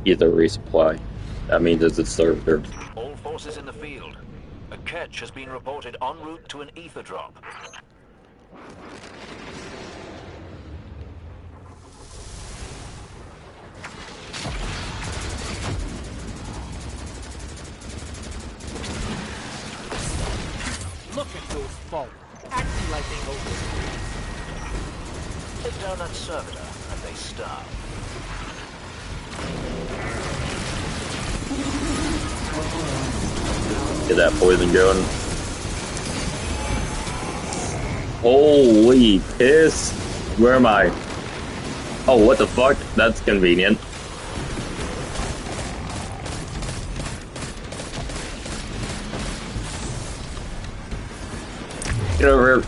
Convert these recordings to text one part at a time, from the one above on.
Either resupply. That means it's a server. All forces in the field. A catch has been reported en route to an ether drop. Look at those folk, acting like they owe us. Take down that servitor, and they starve. Get that poison going. Holy piss! Where am I? Oh, what the fuck? That's convenient. Get over here.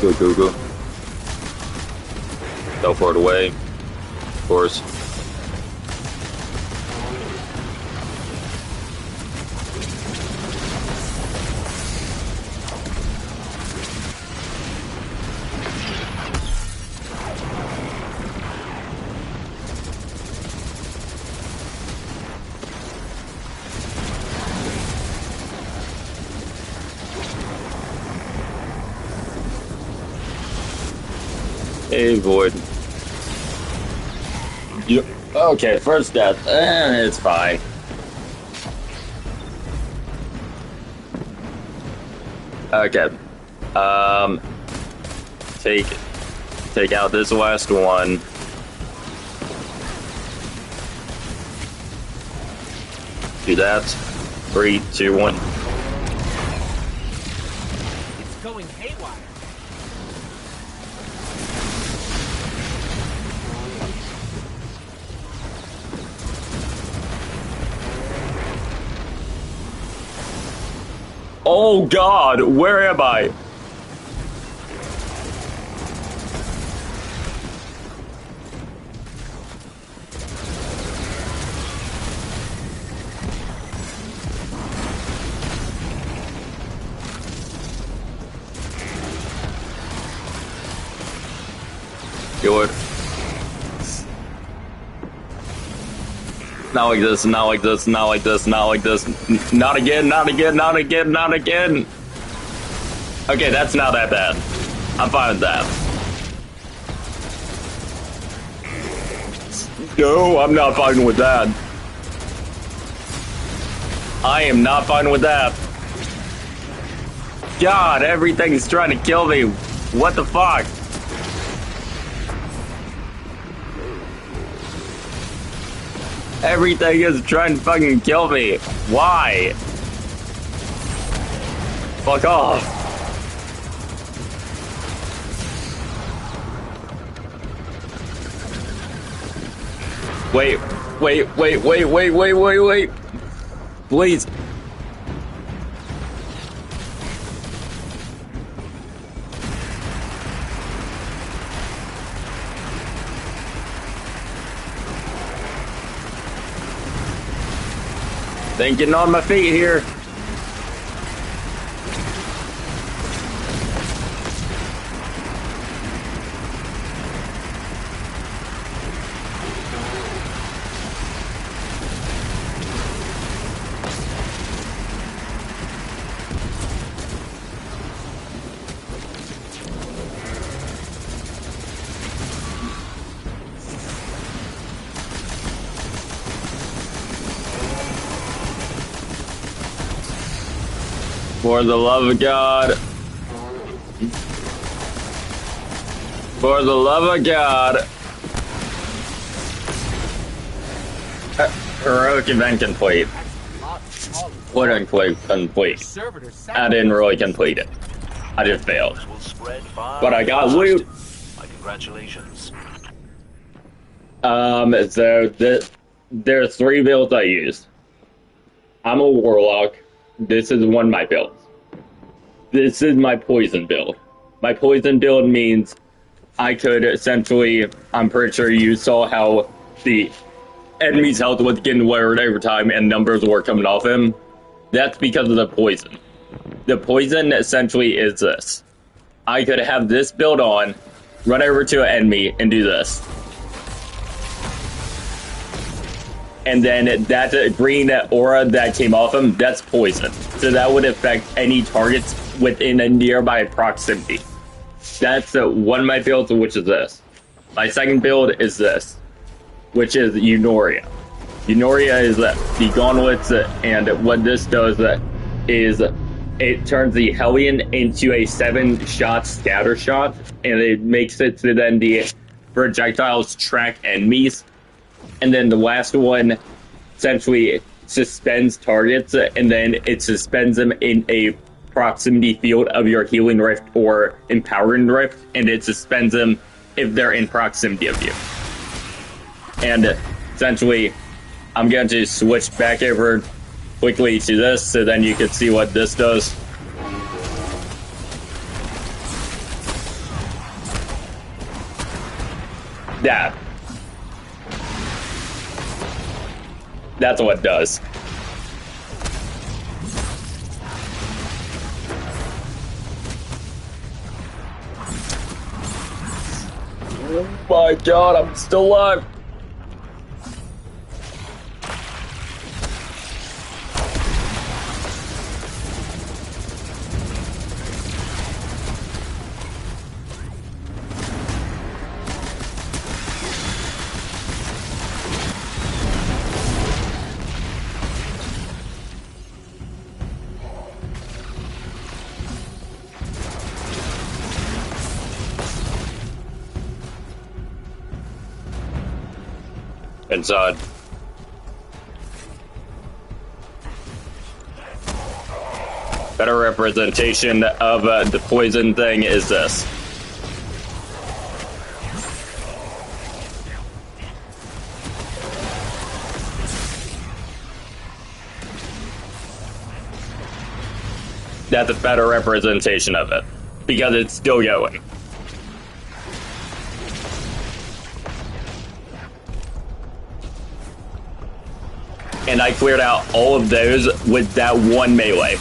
Go, go, go. Teleport away. Of course. Hey, Void. You, okay, first death. It's fine. Okay. Take out this last one. Do that. 3, 2, 1. It's going haywire. Oh God, where am I? Good. Not like this, not like this, not like this, not like this. Not again, not again, not again, not again. Okay, that's not that bad. I'm fine with that. No, I'm not fine with that. I am not fine with that. God, everything's trying to kill me. What the fuck? Everything is trying to fucking kill me. Why? Fuck off. Wait. Please. Thinking on my feet here. For the love of God. For the love of God. Heroic event complete. Quote unquote complete. I didn't really complete it. I just failed. But I got loot. My congratulations. There are three builds I use. I'm a warlock. This is one of my builds. This is my poison build. My poison build means I could essentially, I'm pretty sure you saw how the enemy's health was getting lowered over time and numbers were coming off him. That's because of the poison. The poison essentially is this. I could have this build on, run over to an enemy, and do this. And then that green aura that came off him, that's poison. So that would affect any targets within a nearby proximity. That's one of my builds, which is this. My second build is this, which is Eunoria. Eunoria is the gauntlets, and what this does is it turns the Hellion into a 7-shot scatter shot, and it makes it so then the projectiles track enemies. And then the last one essentially suspends targets, and then it suspends them in a proximity field of your healing rift or empowering rift, and it suspends them if they're in proximity of you. And essentially, I'm going to switch back over quickly to this so then you can see what this does. That's what it does. Oh my god, I'm still alive. Inside. Better representation of the poison thing is this. That's a better representation of it, because it's still going. And I cleared out all of those with that one melee.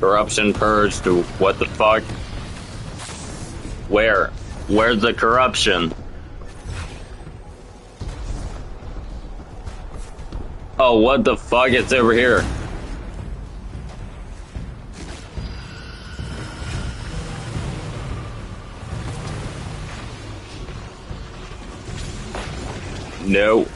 Corruption purged. What the fuck? Where? Where's the corruption? Oh, what the fuck? It's over here. No.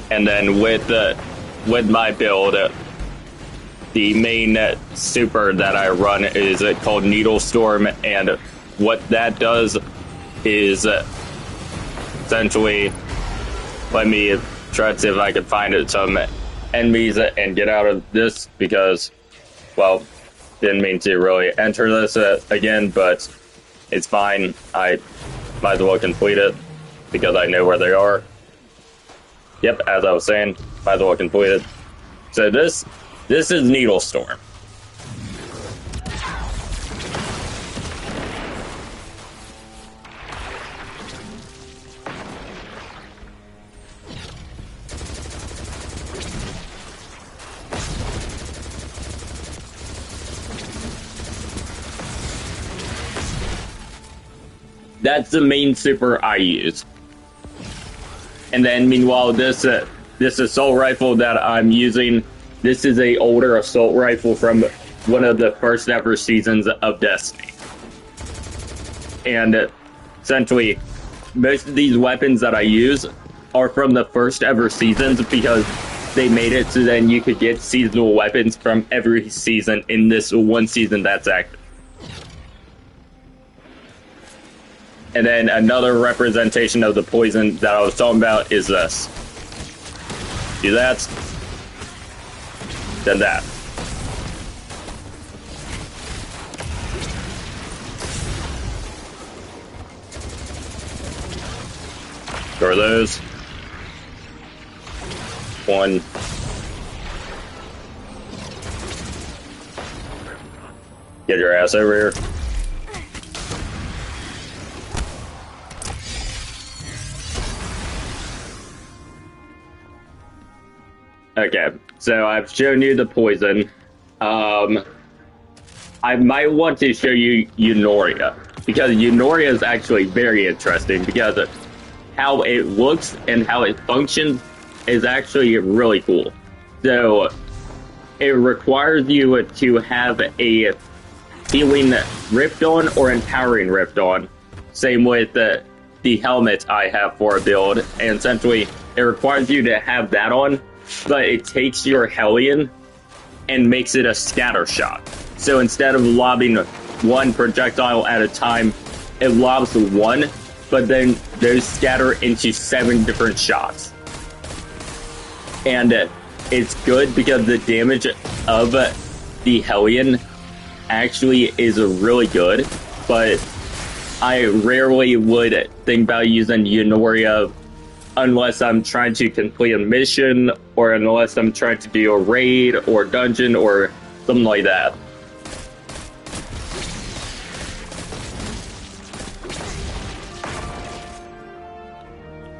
And then with my build, the main super that I run is called Needle Storm, and what that does is essentially, let me try to see if I can find some enemies and get out of this, because, well, didn't mean to really enter this again, but it's fine. I might as well complete it because I know where they are. Yep, as I was saying, might as well complete it. So this is Needlestorm. That's the main super I use. And then, meanwhile, this assault rifle that I'm using, this is a older assault rifle from one of the first ever seasons of Destiny. And essentially, most of these weapons that I use are from the first ever seasons because they made it so then you could get seasonal weapons from every season in this one season that's active. And then another representation of the poison that I was talking about is this. Do that. Then that. Throw those. One. Get your ass over here. Okay, so I've shown you the poison. I might want to show you Eunoria, because Eunoria is actually very interesting, because how it looks and how it functions is actually really cool. So, it requires you to have a healing rift on or empowering rift on. Same with the helmet I have for a build, and essentially it requires you to have that on, but it takes your Hellion and makes it a scatter shot. So instead of lobbing one projectile at a time, it lobs one, but then those scatter into 7 different shots. And it's good because the damage of the Hellion actually is really good, but I rarely would think about using Eunoria unless I'm trying to complete a mission, or unless I'm trying to do a raid or dungeon or something like that.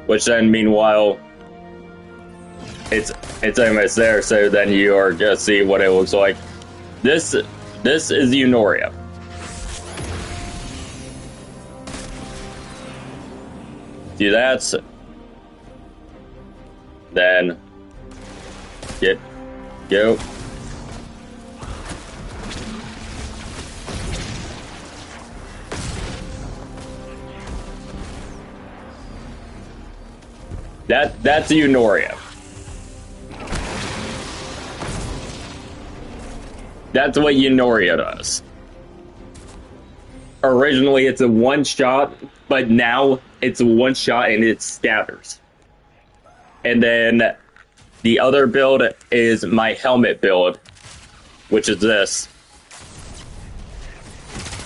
Which then, meanwhile, it's almost there, so then you are gonna see what it looks like. This is Eunoria. Do that. Then go. That's Eunoria. That's what Eunoria does. Originally it's a one shot, but now it's a one shot and it scatters. And then the other build is my helmet build, which is this.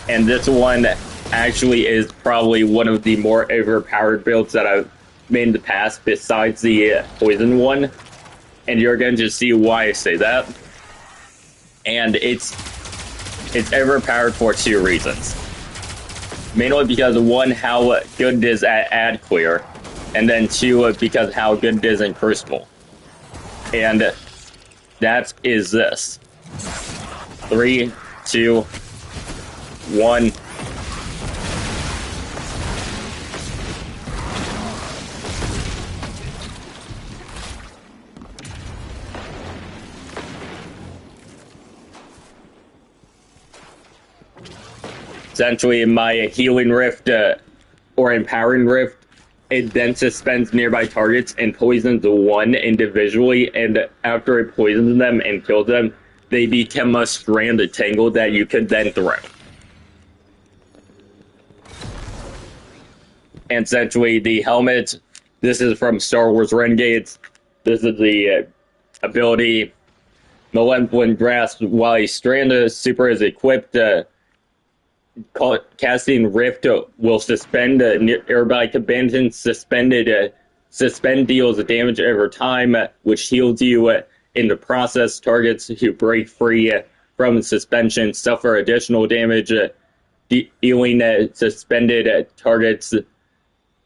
And this one actually is probably one of the more overpowered builds that I've made in the past, besides the poison one. And you're going to see why I say that. And it's overpowered for 2 reasons. Mainly because, one, how good it is at ad clear. And then 2, because how good it is in Crucible. And that is this. 3, 2, 1. Essentially, my Healing Rift or Empowering Rift, it then suspends nearby targets and poisons one individually, and after it poisons them and kills them, they become a strand of tangle that you could then throw. And essentially, the helmet, this is from Star Wars Renegades. This is the ability Malevolent Grasp, while a strand super is equipped, casting Rift will suspend nearby combatants. Suspend deals damage over time, which heals you in the process. Targets who break free from suspension suffer additional damage, dealing suspended targets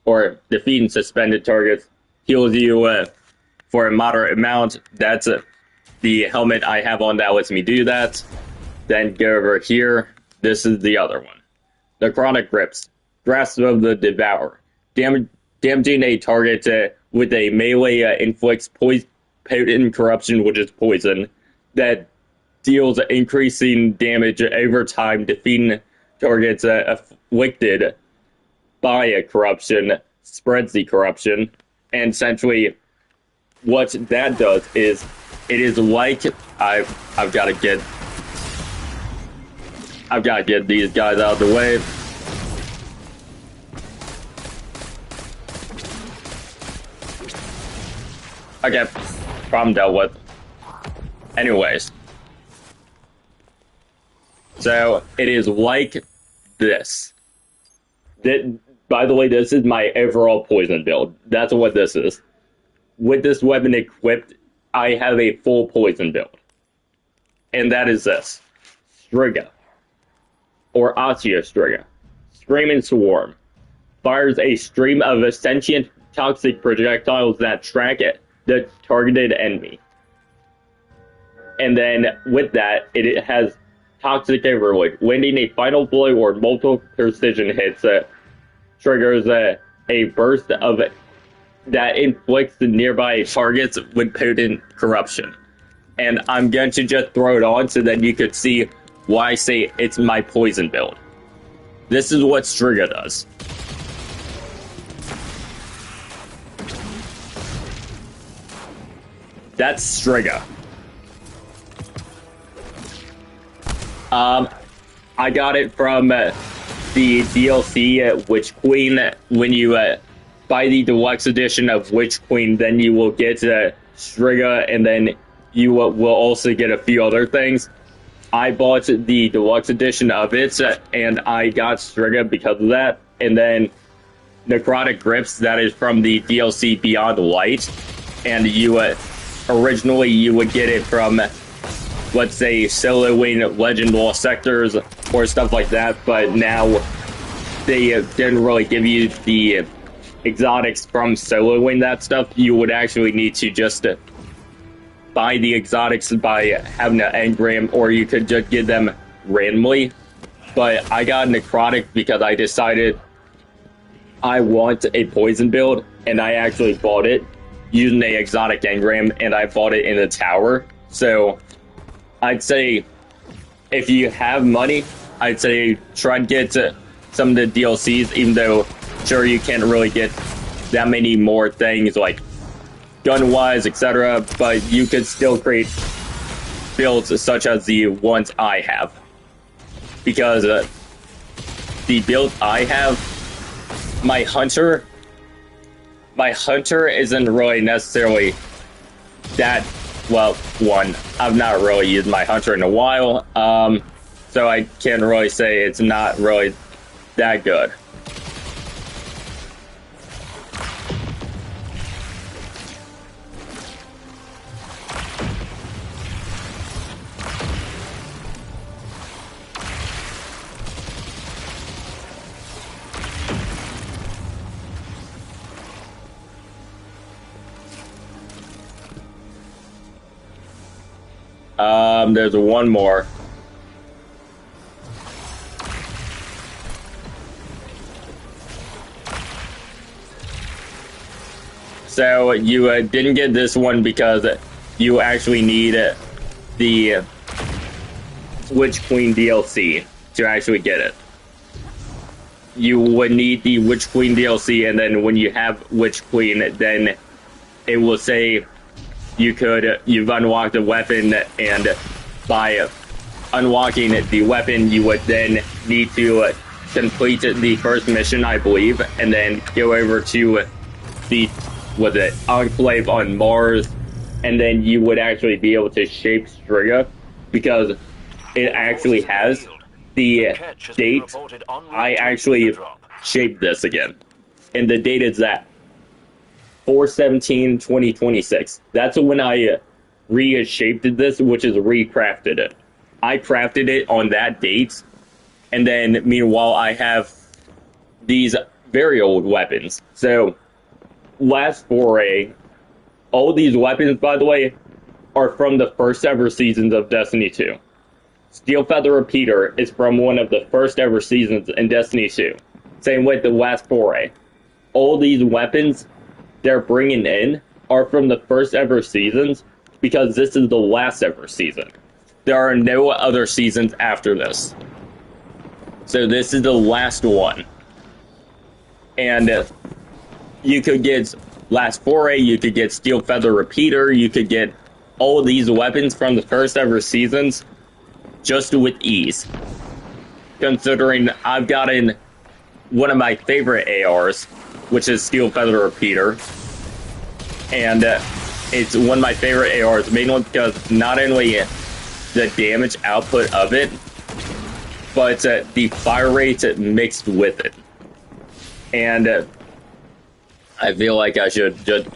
or defeating suspended targets heals you for a moderate amount. That's the helmet I have on that lets me do that. Then go over here. This is the other one. Necrotic Grips. Grasp of the Devourer. Damaging a target with a melee inflicts potent corruption, which is poison, that deals increasing damage over time, defeating targets afflicted by a corruption, spreads the corruption, and essentially what that does is it is like I've got to get these guys out of the way. Okay, problem dealt with. Anyways, so it is like this. By the way, this is my overall poison build. That's what this is. With this weapon equipped, I have a full poison build. And that is this. Striga. Or Asio Striga. Screaming Swarm. Fires a stream of sentient toxic projectiles that track the targeted enemy. And then with that, it has Toxic Overload. Landing a final blow or multiple precision hits triggers a burst of that inflicts the nearby targets with potent corruption. And I'm going to just throw it on so that you could see why I say it's my poison build. This is what Striga does. That's Striga. I got it from the DLC Witch Queen. When you buy the deluxe edition of Witch Queen, then you will get Striga, and then you will also get a few other things. I bought the deluxe edition of it, and I got Striga because of that. And then Necrotic Grips, that is from the DLC Beyond Light, and you originally you would get it from, let's say, Soloing Legend Lost Sectors or stuff like that, but now they didn't really give you the exotics from Soloing that stuff. You would actually need to just buy the exotics by having an engram, or you could just get them randomly. But I got Necrotic because I decided I want a poison build, and I actually bought it using a exotic engram, and I bought it in a tower. So I'd say if you have money, I'd say try and get some of the DLCs, even though sure you can't really get that many more things like gun-wise, etc., but you could still create builds such as the ones I have. Because the build I have, my hunter isn't really necessarily that, well, one, I've not really used my hunter in a while, so I can't really say it's not really that good. There's one more. So you didn't get this one because you actually need the Witch Queen DLC to actually get it. You would need the Witch Queen DLC, and then when you have Witch Queen, then it will say you've unlocked the weapon, and by unlocking the weapon, you would then need to complete the first mission, I believe, and then go over to the Enclave on Mars, and then you would actually be able to shape Striga, because it actually has the date. I actually shaped this again, and the date is that 4/17/2026. That's when I reshaped this, which is recrafted it. I crafted it on that date, and then meanwhile I have these very old weapons. So, Last Foray, all these weapons, by the way, are from the first ever seasons of Destiny 2. Steel Feather Repeater is from one of the first ever seasons in Destiny 2. Same with the Last Foray. All these weapons they're bringing in are from the first ever seasons, because this is the last ever season. There are no other seasons after this. So this is the last one. And you could get Last Foray, you could get Steel Feather Repeater, you could get all of these weapons from the first ever seasons just with ease. Considering I've gotten one of my favorite ARs, which is Steel Feather Repeater. And it's one of my favorite ARs, mainly because not only the damage output of it, but the fire rate mixed with it. And I feel like I should just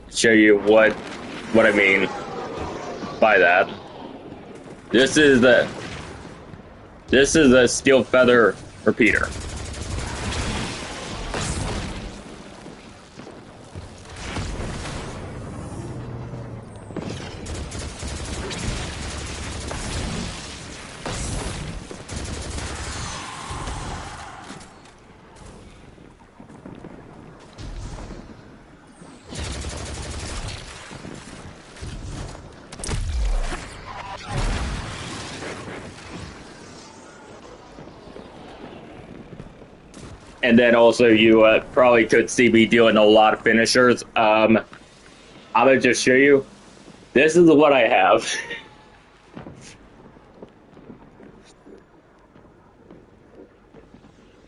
show you what I mean by that. This is a Steel Feather Repeater. And then also you probably could see me doing a lot of finishers. I'm going to just show you. This is what I have.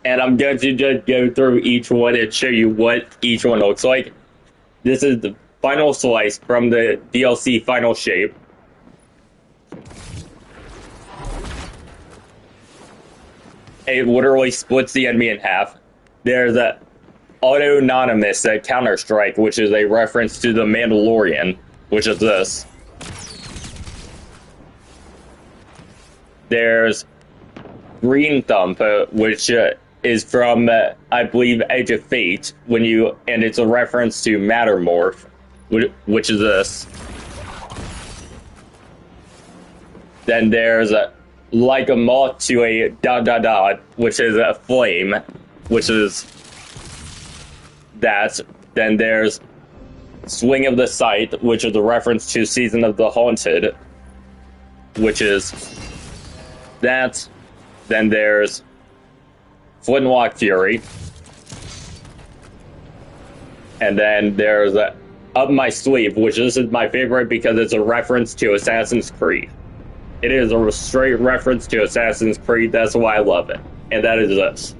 And I'm going to just go through each one and show you what each one looks like. This is the final slice from the DLC Final Shape. It literally splits the enemy in half. There's a Autonomous Counter-Strike, which is a reference to the Mandalorian, which is this. There's Green Thump, which is from, I believe, Edge of Fate, and it's a reference to Mattermorph, which is this. Then there's Like a Moth to a ... which is a flame, which is that. Then there's Swing of the Sight, which is a reference to Season of the Haunted, which is that. Then there's Flintlock Fury. And then there's Up My Sleeve, which this is my favorite because it's a reference to Assassin's Creed. It is a straight reference to Assassin's Creed, that's why I love it. And that is this.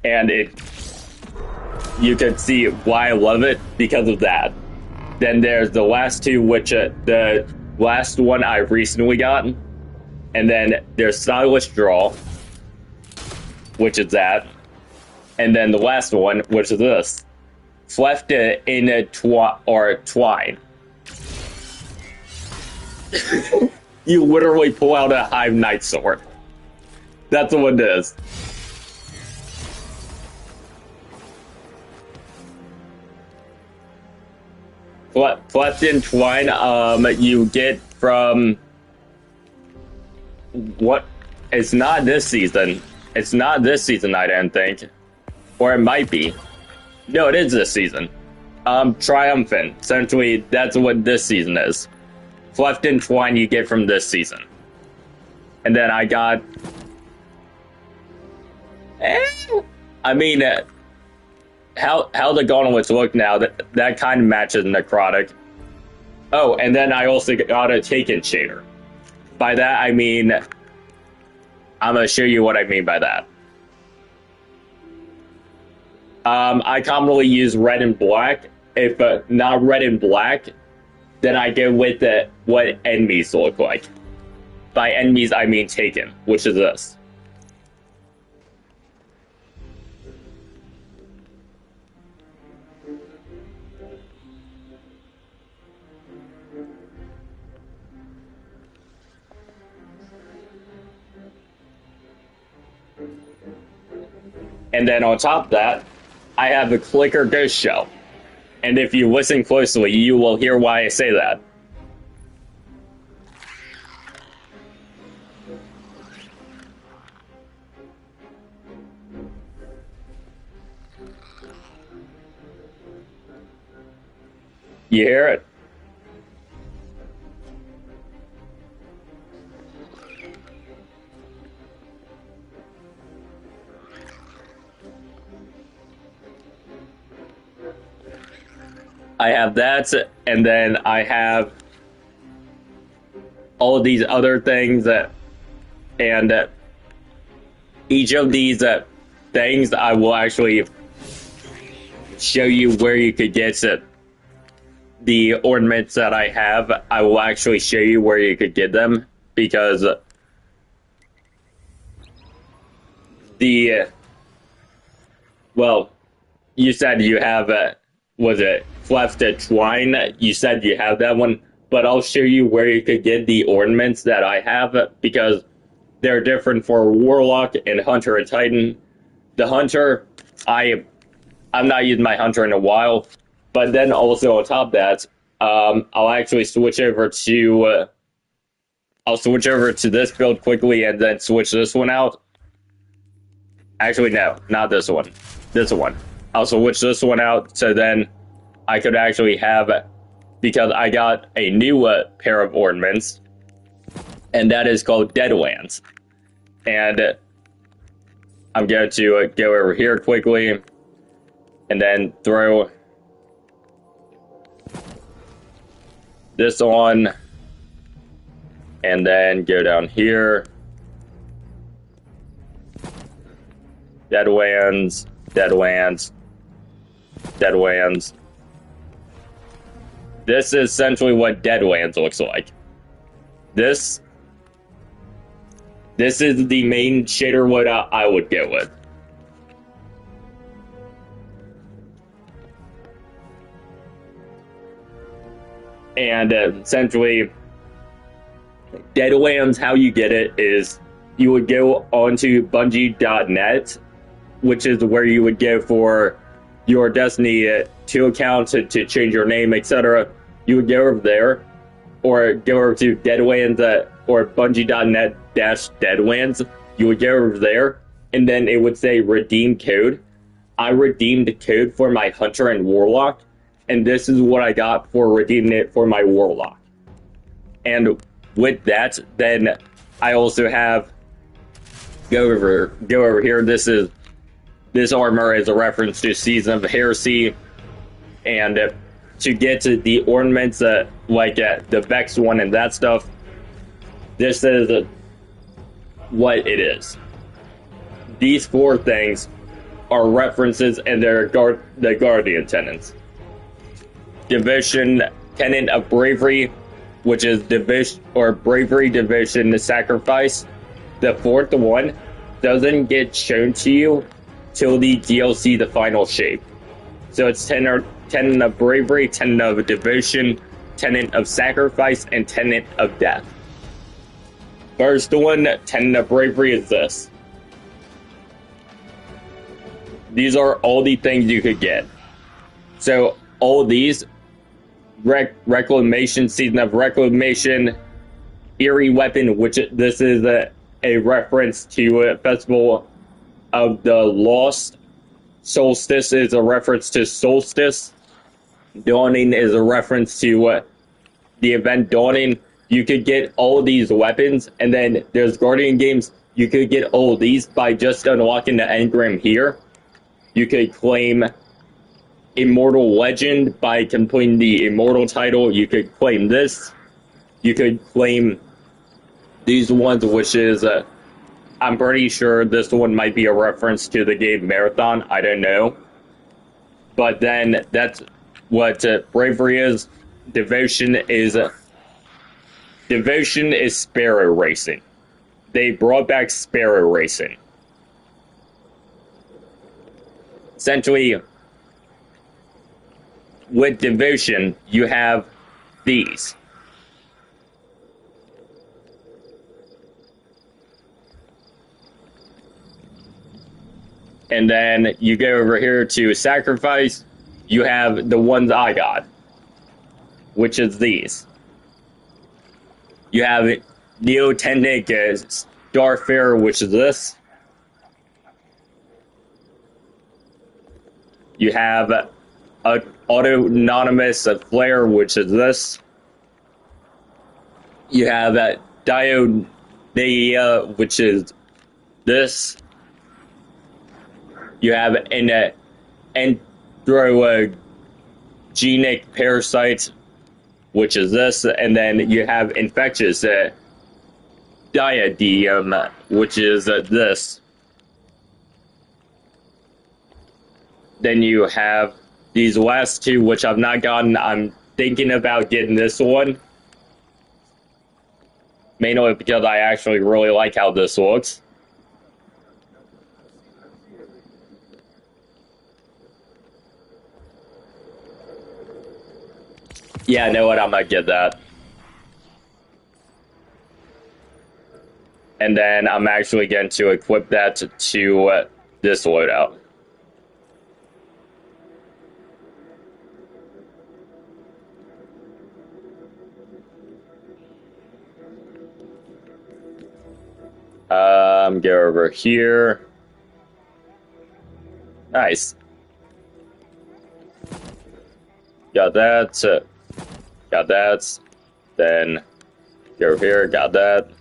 And you can see why I love it because of that. Then there's the last two, which the last one I recently got. And then there's Stylish Draw, which is that. And then the last one, which is this. Cleft in a twine. You literally pull out a Hive Knight sword. That's what it is. Cleft in twine, you get from what? It's not this season. It's not this season, I don't think. Or it might be. No, it is this season. Triumphant. Essentially, that's what this season is. Cleft in twine you get from this season. And then I got... I mean, how the gauntlets look now, that kind of matches Necrotic. Oh, and then I also got a Taken shader. By that, I mean... I'm going to show you what I mean by that. I commonly use red and black. If not red and black, then I go with what enemies look like. By enemies, I mean taken, which is this. And then on top of that, I have the Clicker Ghost Shell. And if you listen closely, you will hear why I say that. You hear it? I have that, and then I have all of these other things and each of these things I will actually show you where you could get the ornaments that I have. I will actually show you where you could get them, because well, you said you have was it Cleft Twine? You said you have that one, but I'll show you where you could get the ornaments that I have, because they're different for Warlock and Hunter and Titan. The Hunter, I'm not using my Hunter in a while, but then also on top of that, I'll actually switch over to I'll switch over to this build quickly and then switch this one out. Actually, no, not this one. This one. I'll switch this one out, so then I could actually have, because I got a new pair of ornaments, and that is called Deadlands. And I'm going to go over here quickly, and then throw this on, and then go down here. Deadlands, Deadlands, Deadlands. This is essentially what Deadlands looks like. This is the main shader wood I would go with. And essentially, Deadlands, how you get it is you would go onto Bungie.net, which is where you would go for your Destiny 2 account to change your name, etc. You would go over there, or go over to Deadlands or Bungie.net-Deadlands. You would go over there, and then it would say redeem code. I redeemed the code for my Hunter and Warlock, and this is what I got for redeeming it for my Warlock. And with that, then I also have go over here. This armor is a reference to Season of Heresy, and to get to the ornaments like the Vex one and that stuff, this is what it is. These four things are references, and they're the Guardian tenets. Division, Tenet of Bravery, which is division or Bravery, Division, Sacrifice. The fourth one doesn't get shown to you till the DLC, The Final Shape. So it's Tenet of Bravery, Tenet of Division, Tenet of Sacrifice, and Tenet of Death. First one, Tenet of Bravery, is this. These are all the things you could get. So all these, Reclamation, Season of Reclamation, Eerie Weapon, which this is a reference to a Festival of the Lost. Solstice is a reference to Solstice. Dawning is a reference to the event Dawning. You could get all these weapons, and then there's Guardian games. You could get all these by just unlocking the engram here. You could claim Immortal Legend by completing the Immortal title. You could claim this. You could claim these ones, which is, I'm pretty sure this one might be a reference to the game Marathon. I don't know. But then that's what bravery is. Devotion is sparrow racing. They brought back sparrow racing. Essentially, with devotion, you have these. And then you go over here to sacrifice, you have the ones I got, which is these. You have Neotenic Starfarer, which is this. You have a Autonomous Flare, which is this. You have Dioneia, which is this. You have an Androgenic Parasite, which is this, and then you have Infectious Diadem, which is this. Then you have these last two, which I've not gotten. I'm thinking about getting this one. Mainly because I actually really like how this looks. Yeah, I know what, I'm gonna get that. And then I'm actually going to equip that to this loadout. Go over here. Nice. Got that. Got that. Then go over here. Got that.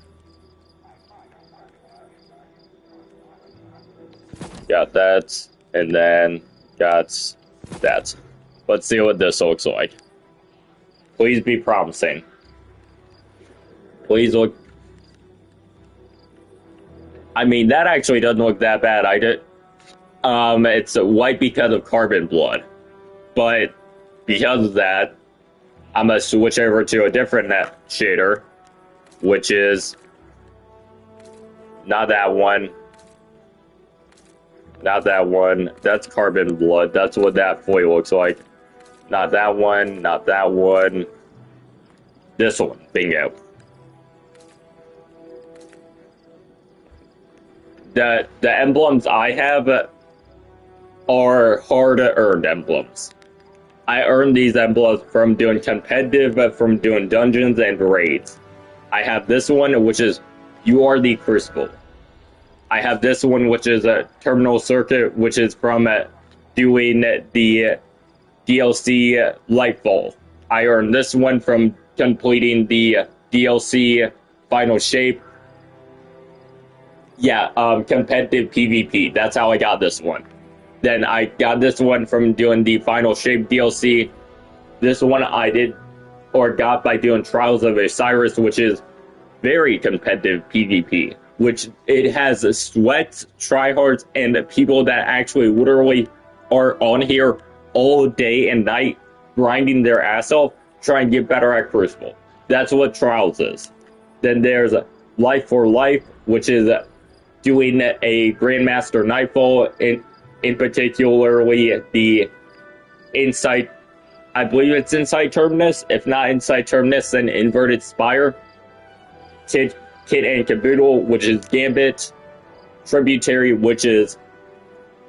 Got that. And then got that. Let's see what this looks like. Please be promising. Please look. I mean, that actually doesn't look that bad. It's white because of Carbon Blood. But because of that, I'm going to switch over to a different net shader, which is not that one. Not that one. That's Carbon Blood. That's what that foil looks like. Not that one. Not that one. This one. Bingo. The emblems I have are hard-earned emblems. I earned these emblems from doing competitive, from doing dungeons and raids. I have this one, which is You Are the Crucible. I have this one, which is a Terminal Circuit, which is from doing the DLC Lightfall. I earned this one from completing the DLC Final Shape. Yeah, competitive PvP. That's how I got this one. Then I got this one from doing the Final Shape DLC. This one I did, or got by doing Trials of Osiris, which is very competitive PvP. Which it has sweats, tryhards, and people that actually literally are on here all day and night, grinding their ass off, trying to get better at Crucible. That's what Trials is. Then there's Life for Life, which is doing a Grandmaster Nightfall, in particularly the Insight, I believe it's Insight Terminus. If not Insight Terminus, then Inverted Spire. Kit and Caboodle, which is Gambit. Tributary, which is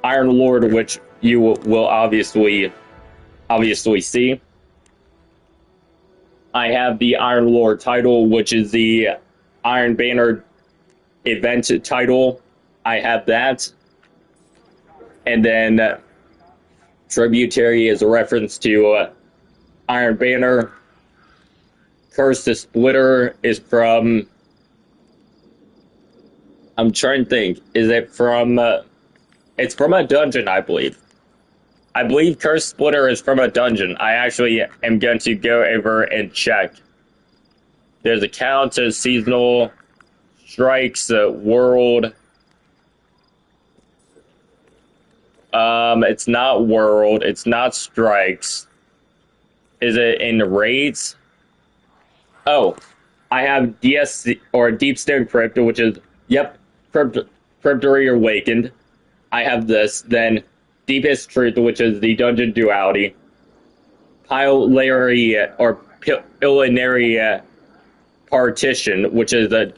Iron Lord, which you will obviously see. I have the Iron Lord title, which is the Iron Banner event title. I have that. And then Tributary is a reference to Iron Banner. Curse the Splitter is from... I'm trying to think. Is it from... it's from a dungeon, I believe. I believe Curse Splitter is from a dungeon. I actually am going to go over and check. There's a count of seasonal strikes, world. It's not World. It's not Strikes. Is it in Raids? Oh, I have DSC or Deepstone Crypt, which is Cryptory Awakened. I have this. Then Deepest Truth, which is the Dungeon Duality. Pilary or Pillinary Partition, which is a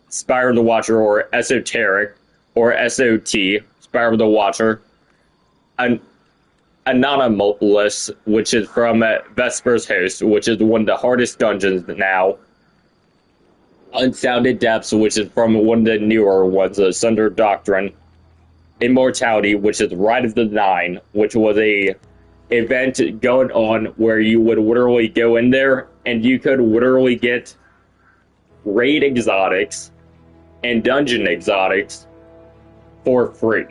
Spire of the Watcher or Esoteric or SOT, Spire of the Watcher. Anonymous, which is from Vesper's Host, which is one of the hardest dungeons now. Unsounded Depths, which is from one of the newer ones, the Sunder Doctrine. Immortality, which is Rite of the Nine, which was a event going on where you would literally go in there and you could literally get raid exotics and dungeon exotics for free.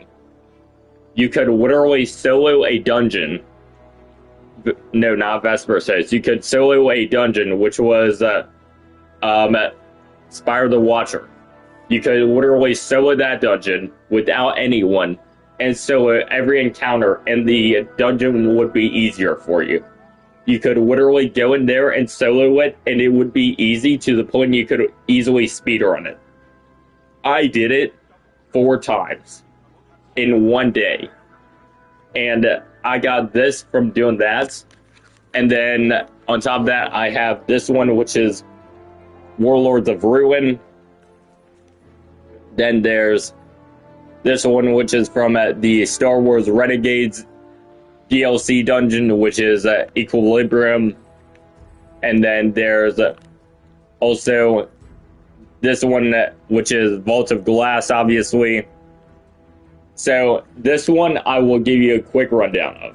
You could literally solo a dungeon. No, not Vesper says. You could solo a dungeon, which was Spire the Watcher. You could literally solo that dungeon without anyone, and solo every encounter, and the dungeon would be easier for you. You could literally go in there and solo it, and it would be easy to the point you could easily speedrun it. I did it 4 times in one day. And I got this from doing that. And then on top of that, I have this one, which is Warlords of Ruin. Then there's this one, which is from the Star Wars Renegades DLC dungeon, which is Equilibrium. And then there's also this one, which is Vault of Glass, obviously. So this one I will give you a quick rundown of.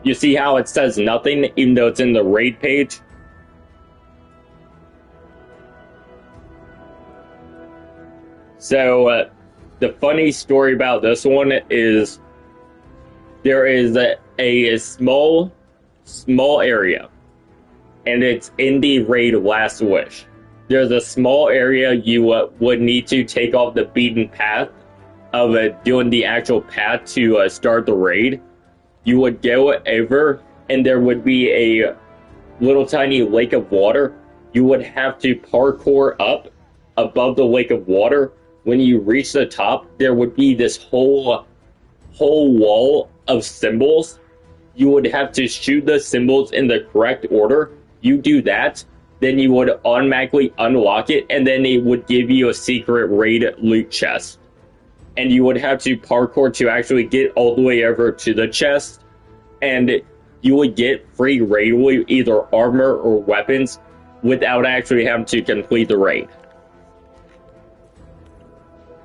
You see how it says nothing, even though it's in the raid page? So the funny story about this one is there is a small area, and it's in the raid Last Wish. There's a small area you would need to take off the beaten path of doing the actual path to start the raid. You would go over, and there would be a little tiny lake of water. You would have to parkour up above the lake of water. When you reach the top, there would be this whole wall of symbols. You would have to shoot the symbols in the correct order. You do that, then you would automatically unlock it, and then it would give you a secret raid loot chest. And you would have to parkour to actually get all the way over to the chest, and you would get free raid loot, either armor or weapons, without actually having to complete the raid.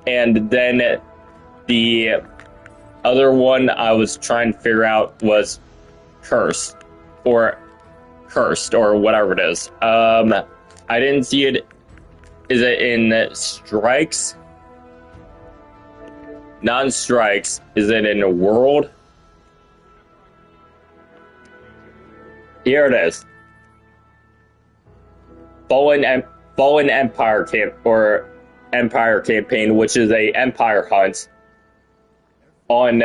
And then the other one I was trying to figure out was Cursed, or whatever it is. I didn't see it. Is it in Strikes? Non-Strikes. Is it in a World? Here it is. Fallen Empire Camp, or Empire Campaign, which is a Empire hunt on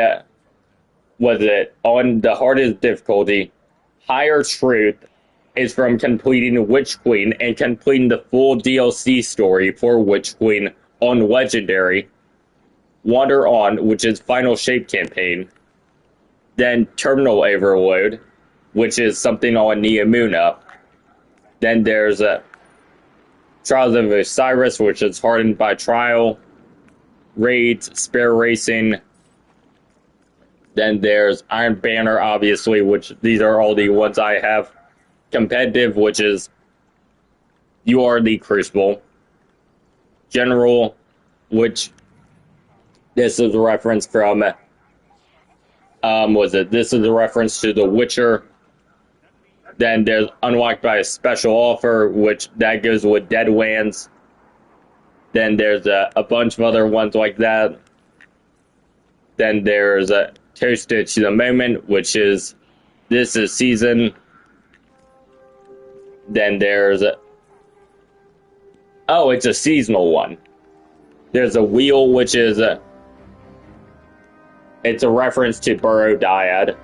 on the hardest difficulty. Higher Truth is from completing Witch Queen and completing the full DLC story for Witch Queen on Legendary. Wander On, which is Final Shape Campaign. Then Terminal Overload, which is something on Neomuna. Then there's Trials of Osiris, which is Hardened by Trial. Raids, Spare Racing. Then there's Iron Banner, obviously, which these are all the ones I have. Competitive, which is You Are the Crucible. General, which this is a reference from this is a reference to The Witcher. Then there's Unlocked by a Special Offer, which that goes with Deadlands. Then there's a bunch of other ones like that. Then there's Toasted to the Moment, which is This is Season. Then there's it's a seasonal one. There's a Wheel, which is It's a reference to Burrow Dyad,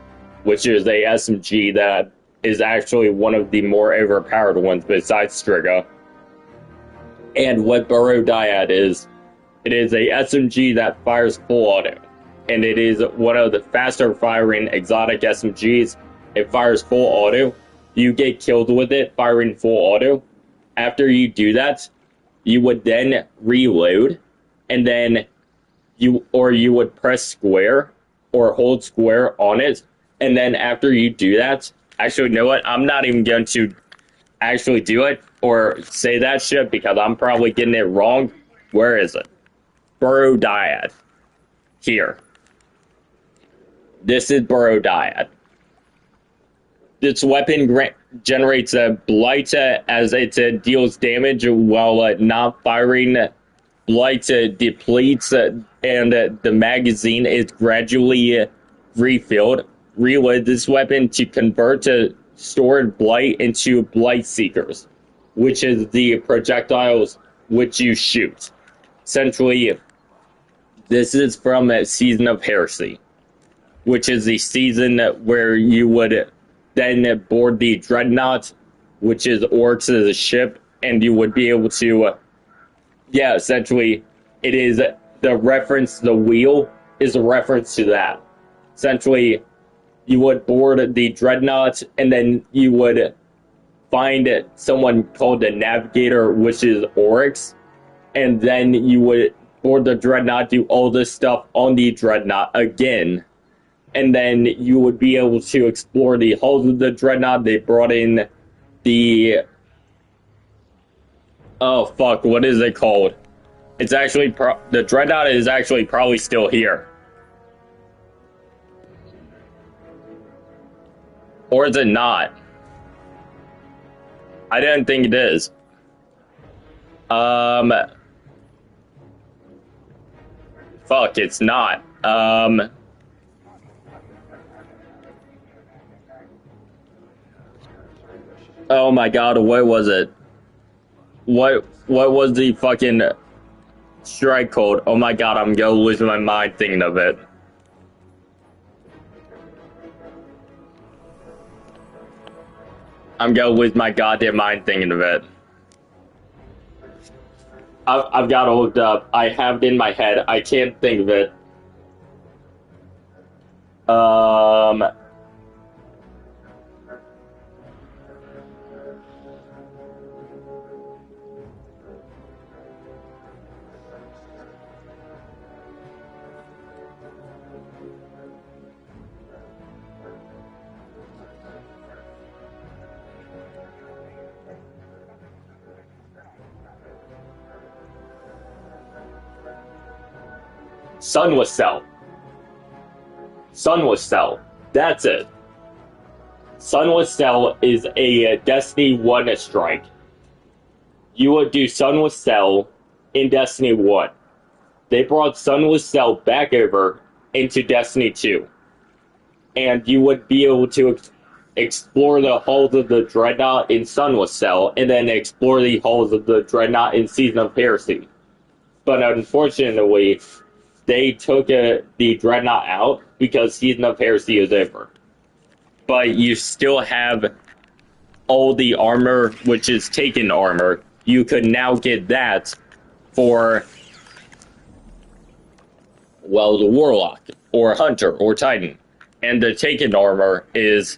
which is a SMG that is actually one of the more overpowered ones besides Striga. And what Burrow Dyad is, it is a SMG that fires full auto. And it is one of the faster firing exotic SMGs. It fires full auto. You get killed with it firing full auto. After you do that, you would then reload, and then you would press square or hold square on it, and then after you do that, actually, you know what? I'm not even going to actually do it or say that shit because I'm probably getting it wrong. Where is it? Burrow Dyad. Here. This is Burrow Dyad. This weapon generates a blight as it deals damage while not firing. Blight depletes and the magazine is gradually refilled. Reload this weapon to convert stored blight into blight seekers, which is the projectiles which you shoot. Essentially, this is from Season of Heresy, which is the season where you would then board the Dreadnought, which is Oryx as a ship, and you would be able to, essentially, it is the reference, the wheel is a reference to that. Essentially, you would board the Dreadnought, and then you would find someone called the Navigator, which is Oryx, and then you would board the Dreadnought, do all this stuff on the Dreadnought again, and then you would be able to explore the hulls of the Dreadnought. They brought in the... oh, fuck, what is it called? It's actually... the Dreadnought is actually probably still here. Or is it not? I didn't think it is. Fuck, it's not. Oh my god, what was it? What was the fucking strike code? Oh my god, I'm gonna lose my mind thinking of it. I'm gonna lose my goddamn mind thinking of it. I've got to look it up. I have it in my head. I can't think of it. Sunless Cell. Sunless Cell. That's it. Sunless Cell is a Destiny 1 strike. You would do Sunless Cell in Destiny 1. They brought Sunless Cell back over into Destiny 2. And you would be able to explore the hulls of the Dreadnought in Sunless Cell, and then explore the hulls of the Dreadnought in Season of Heresy. But unfortunately, they took the Dreadnought out because Season of Heresy is over. But you still have all the armor, which is Taken armor. You could now get that for, well, the Warlock, or Hunter, or Titan. And the Taken armor is...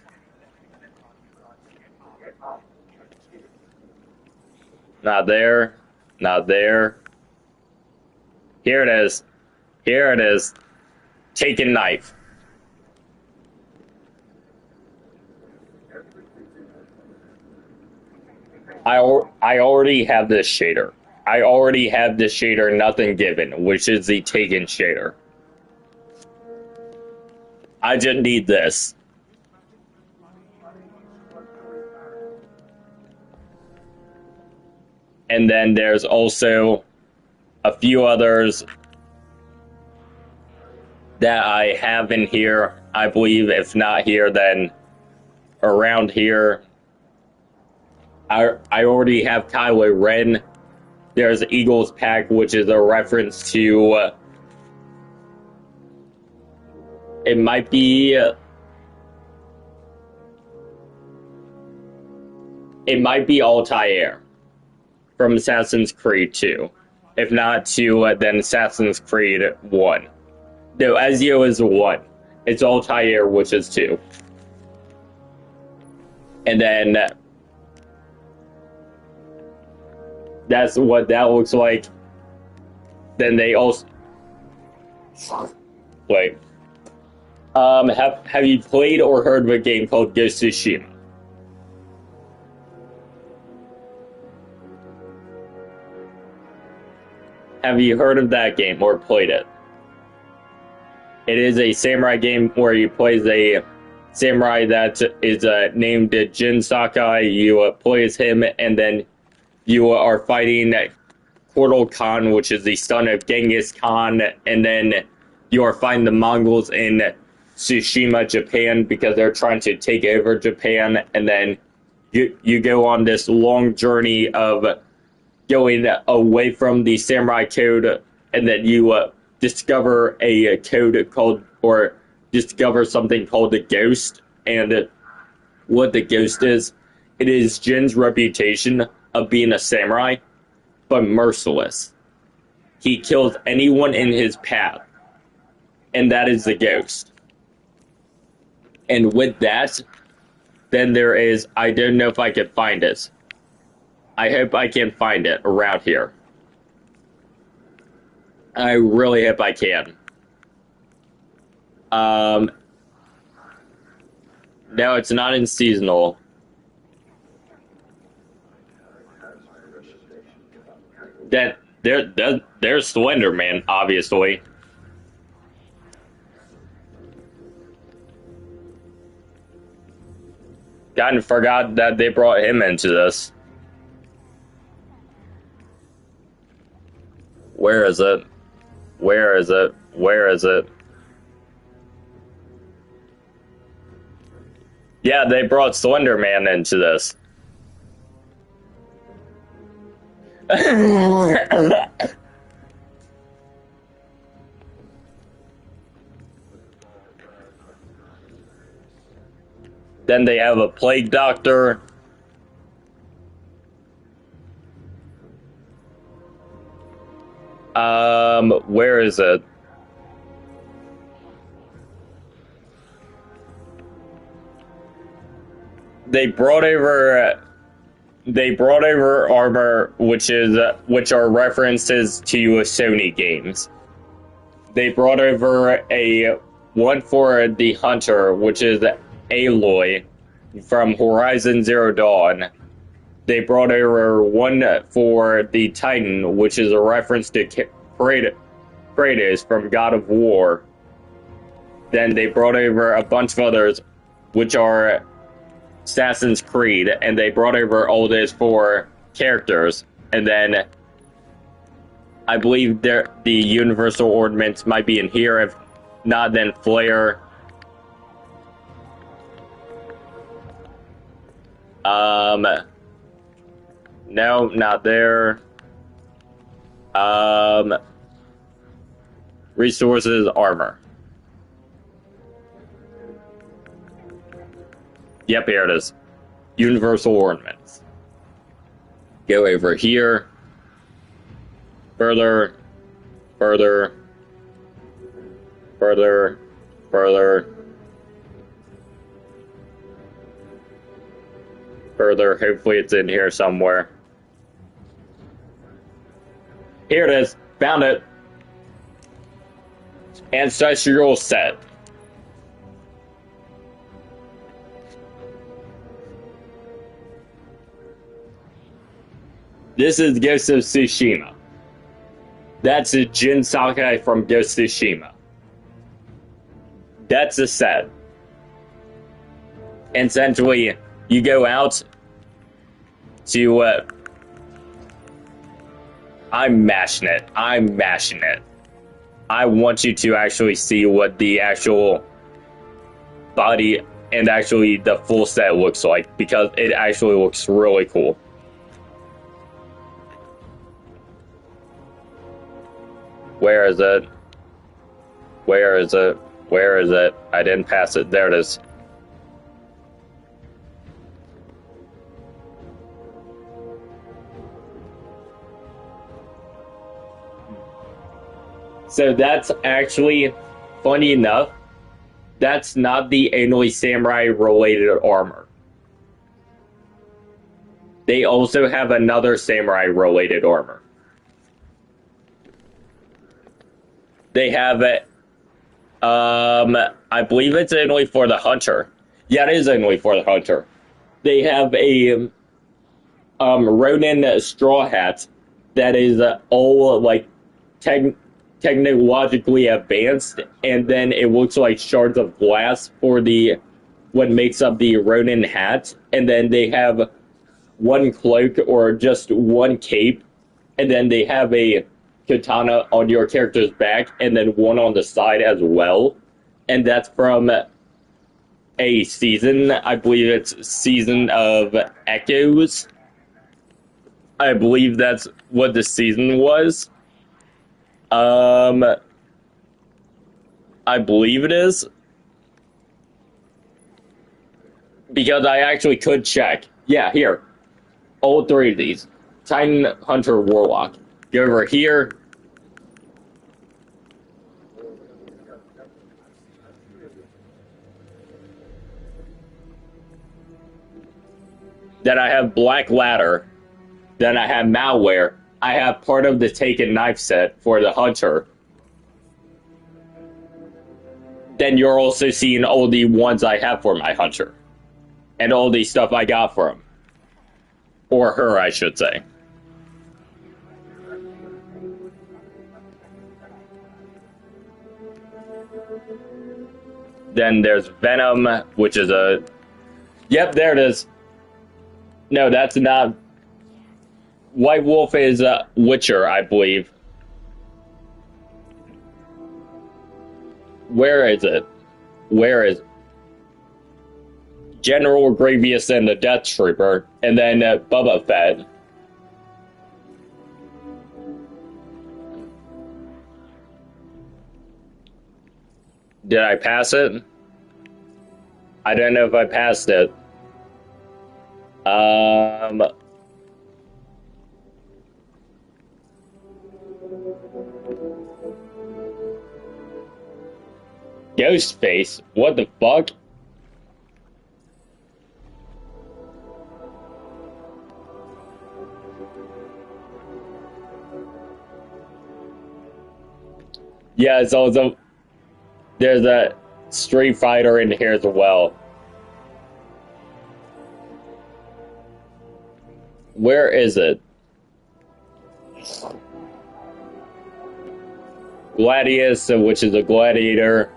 not there. Not there. Here it is. Here it is. Taken knife. I already have this shader. I already have this shader, Nothing Given, which is the Taken shader. I just need this. And then there's also a few others that I have in here. I believe if not here, then around here. I already have Kylo Ren. There's Eagle's Pack, which is a reference to It might be. It might be Altair from Assassin's Creed 2. If not 2, then Assassin's Creed 1. No, Ezio is 1. It's Altair, which is 2. And then that's what that looks like. Then they also wait. Have you played or heard of a game called Ghost of Tsushima? Have you heard of that game or played it? It is a samurai game where you play as a samurai that is named Jin Sakai. You play as him, and then you are fighting Kotal Khan, which is the son of Genghis Khan, and then you are fighting the Mongols in Tsushima, Japan, because they're trying to take over Japan, and then you go on this long journey of going away from the samurai code, and then you discover a code called, or discover something called the Ghost. And what the Ghost is, it is Jin's reputation of being a samurai, but merciless. He kills anyone in his path, and that is the Ghost. And with that, then there is, I don't know if I can find it. I hope I can find it around here. I really hope I can. No, it's not in seasonal. There's Slender Man, obviously. Kind of forgot that they brought him into this. Where is it? Where is it? Where is it? Yeah, they brought Slender Man into this. Then they have a plague doctor. Where is it? They brought over armor, which are references to Sony games. They brought over a one for the Hunter, which is Aloy from Horizon Zero Dawn. They brought over one for the Titan, which is a reference to Kratos from God of War. Then they brought over a bunch of others, which are Assassin's Creed, and they brought over all this for characters. And then I believe the universal ornaments might be in here. If not, then Flare. No, not there. Resources, armor. Yep, here it is. Universal ornaments. Go over here. Further. Further. Further. Further. Further. Hopefully it's in here somewhere. Here it is. Found it. Ancestral set. This is Ghost of Tsushima. That's a Jin Sakai from Ghost of Tsushima. That's a set. And essentially, you go out to, I'm mashing it. I'm mashing it. I want you to actually see what the actual body and actually the full set looks like, because it actually looks really cool. Where is it? Where is it? Where is it? I didn't pass it. There it is. So that's actually, funny enough, that's not the Inoue Samurai related armor. They also have another samurai related armor. They have it. I believe it's Inoue for the Hunter. Yeah, it is Inoue for the Hunter. They have a Ronin straw hat that is all like technologically advanced, and then it looks like shards of glass for the what makes up the Ronin hat, and then they have one cloak or just one cape, and then they have a katana on your character's back, and then one on the side as well, and that's from a season. I believe it's Season of Echoes. I believe that's what the season was. I believe it is. Because I actually could check. Yeah, here. All three of these. Titan, Hunter, Warlock. Go over here. Then I have Black Ladder. Then I have Malware. I have part of the Taken knife set for the Hunter. Then you're also seeing all the ones I have for my Hunter. And all the stuff I got for him. Or her, I should say. Then there's Venom, which is a... Yep, there it is. No, that's not... White Wolf is Witcher, I believe. Where is it? Where is... General Grievous and the Death Trooper, and then Boba Fett. Did I pass it? I don't know if I passed it. Ghostface? What the fuck? Yeah, it's also... There's a Street Fighter in here as well. Where is it? Gladius, which is a gladiator.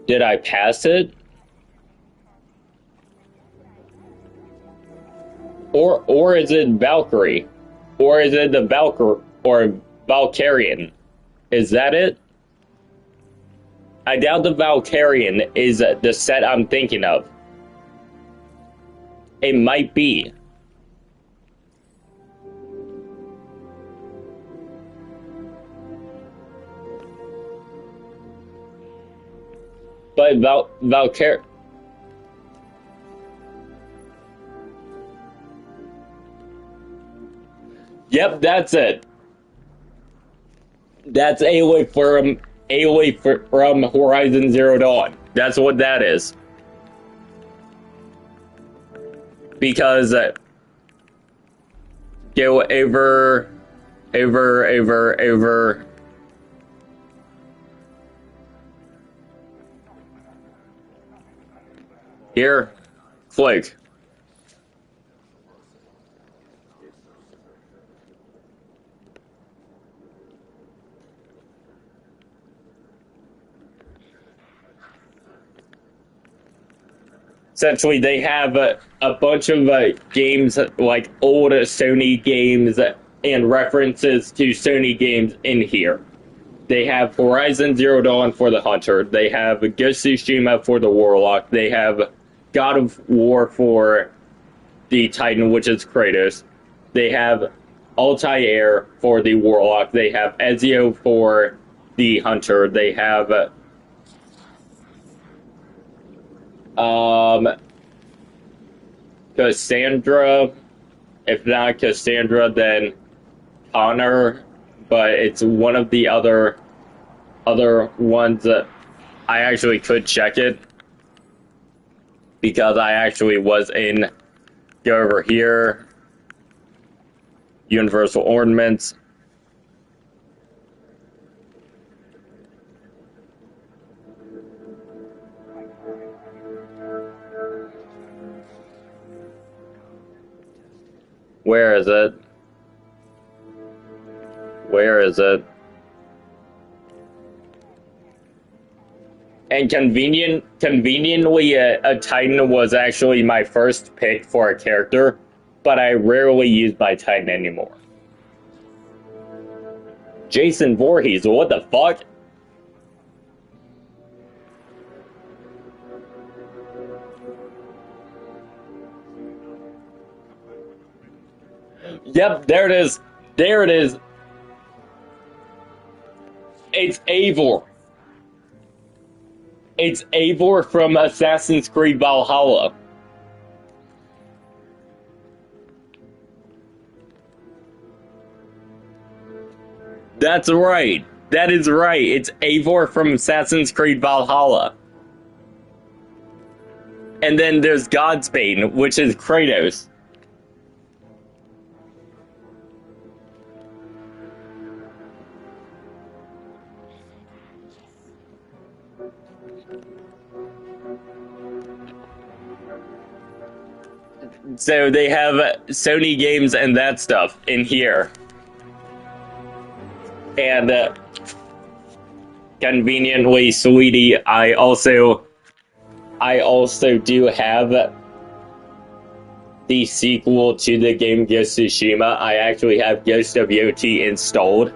Did I pass it? Or is it Valkyrie? Or is it the Valkyr or Valkyrian? Is that it? I doubt the Valkyrian is the set I'm thinking of. It might be. But Valkyrie... Yep, that's it. That's Aloy from Horizon Zero Dawn. That's what that is. Because go over. Here, Flake. Essentially, they have a bunch of games, like old Sony games and references to Sony games in here. They have Horizon Zero Dawn for the Hunter. They have Ghost of Tsushima for the Warlock. They have God of War for the Titan, which is Kratos. They have Altair for the Warlock. They have Ezio for the Hunter. They have Cassandra. If not Cassandra, then Connor. But it's one of the other ones that I actually could check it because I actually was in. Go over here. Universal Ornaments. Where is it? Where is it? And conveniently, a Titan was actually my first pick for a character, but I rarely use my Titan anymore. Jason Voorhees, what the fuck? Yep, there it is. There it is. It's Eivor. It's Eivor from Assassin's Creed Valhalla. That's right. That is right. It's Eivor from Assassin's Creed Valhalla. And then there's Godsbane, which is Kratos. So they have Sony games and that stuff in here. And conveniently, sweetie, I also do have the sequel to the game Ghost of Tsushima. I actually have Ghost of Yoti installed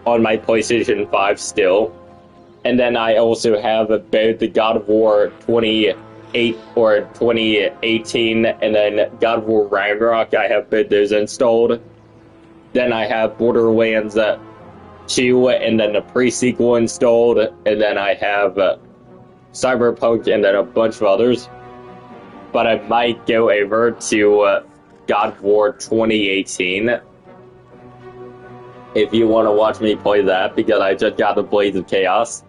on my PlayStation 5 still. And then I also have both the God of War 2018 and then God of War Ragnarok. I have both those installed. Then I have Borderlands 2 and then a pre-sequel installed. And then I have Cyberpunk and then a bunch of others. But I might go over to God of War 2018 if you want to watch me play that, because I just got the Blades of Chaos.